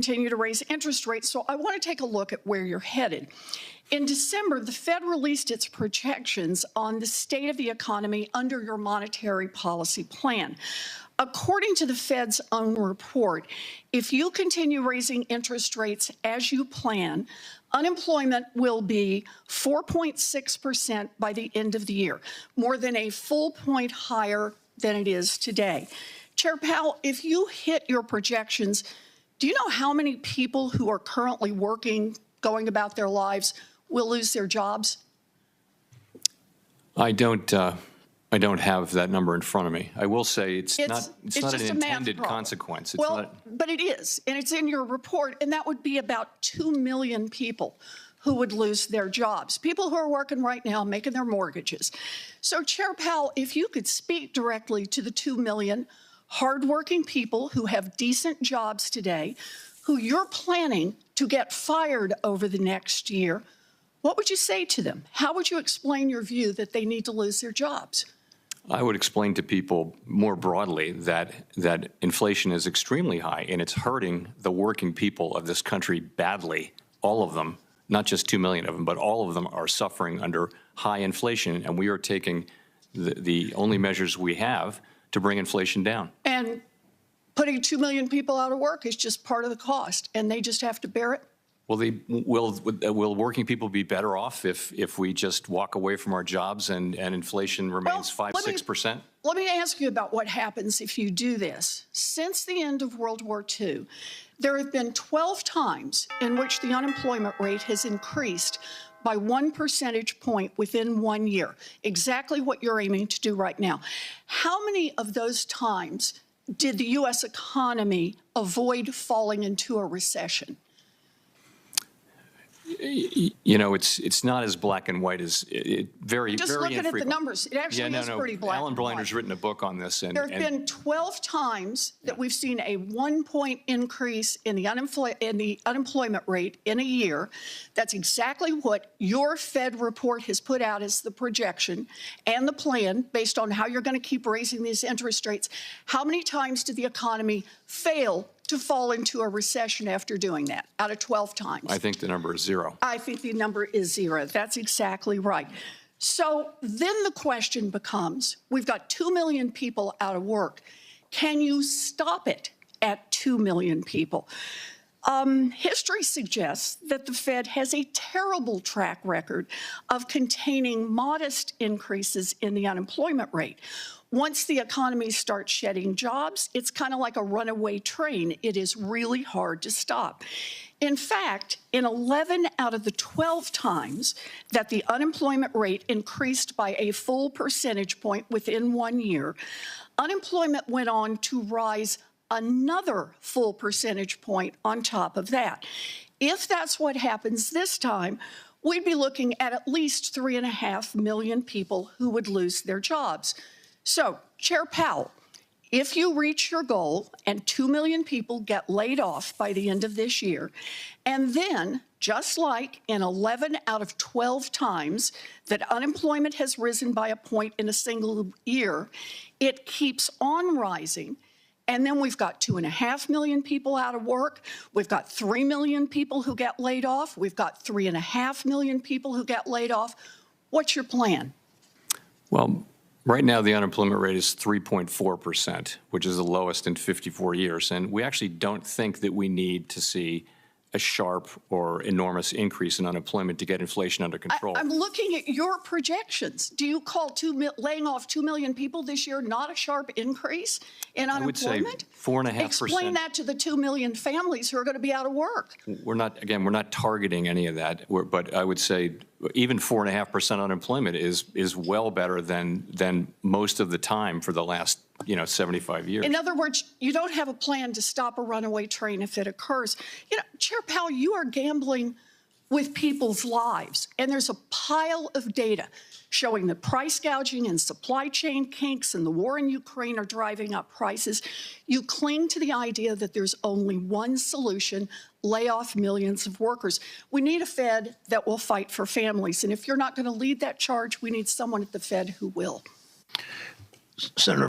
continue to raise interest rates. So I want to take a look at where you're headed. In December, the Fed released its projections on the state of the economy under your monetary policy plan. According to the Fed's own report, if you continue raising interest rates as you plan, unemployment will be 4.6% by the end of the year, more than a full point higher than it is today. Chair Powell, if you hit your projections, do you know how many people who are currently working, going about their lives, will lose their jobs? I don't have that number in front of me. I will say it's not an intended consequence. But it is, and it's in your report, and that would be about 2 million people who would lose their jobs, people who are working right now, making their mortgages. So, Chair Powell, if you could speak directly to the 2 million hardworking people who have decent jobs today, who you're planning to get fired over the next year, what would you say to them? How would you explain your view that they need to lose their jobs? I would explain to people more broadly that inflation is extremely high and it's hurting the working people of this country badly. All of them, not just 2 million of them, but all of them are suffering under high inflation, and we are taking the only measures we have to bring inflation down. And putting 2 million people out of work is just part of the cost, and they just have to bear it? Well, will working people be better off if we just walk away from our jobs and inflation remains 5–6%? Let me ask you about what happens if you do this. Since the end of World War II, there have been 12 times in which the unemployment rate has increased by 1 percentage point within 1 year, exactly what you're aiming to do right now. How many of those times did the U.S. economy avoid falling into a recession? You know, it's not as black and white as very Just very looking infrequent. at the numbers, it actually is pretty black Alan and Blinder's white. written a book on this. There have been 12 times that we've seen a 1 point increase in the unemployment rate in a year. That's exactly what your Fed report has put out as the projection and the plan based on how you're going to keep raising these interest rates. How many times did the economy fail to fall into a recession after doing that, out of 12 times? I think the number is 0. I think the number is 0. That's exactly right. So then the question becomes, we've got 2 million people out of work. Can you stop it at 2 million people? History suggests that the Fed has a terrible track record of containing modest increases in the unemployment rate. Once the economy starts shedding jobs, it's kind of like a runaway train. It is really hard to stop. In fact, in 11 out of the 12 times that the unemployment rate increased by a full percentage point within 1 year, unemployment went on to rise another full percentage point on top of that. If that's what happens this time, we'd be looking at least 3.5 million people who would lose their jobs. So, Chair Powell, if you reach your goal and 2 million people get laid off by the end of this year, and then, just like in 11 out of 12 times that unemployment has risen by a point in a single year, it keeps on rising, and then we've got 2.5 million people out of work. We've got 3 million people who get laid off. We've got 3.5 million people who get laid off. What's your plan? Well, right now the unemployment rate is 3.4%, which is the lowest in 54 years. And we actually don't think that we need to see a sharp or enormous increase in unemployment to get inflation under control. I'm looking at your projections. Do you call laying off 2 million people this year not a sharp increase in unemployment? I would say 4.5%. Explain that to the 2 million families who are going to be out of work. We're not targeting any of that. But I would say even 4.5% unemployment is well better than most of the time for the last 75 years. In other words, you don't have a plan to stop a runaway train if it occurs. Chair Powell, you are gambling with people's lives, and there's a pile of data showing that price gouging and supply chain kinks and the war in Ukraine are driving up prices. You cling to the idea that there's only one solution: lay off millions of workers. We need a Fed that will fight for families, and if you're not going to lead that charge, we need someone at the Fed who will. Senator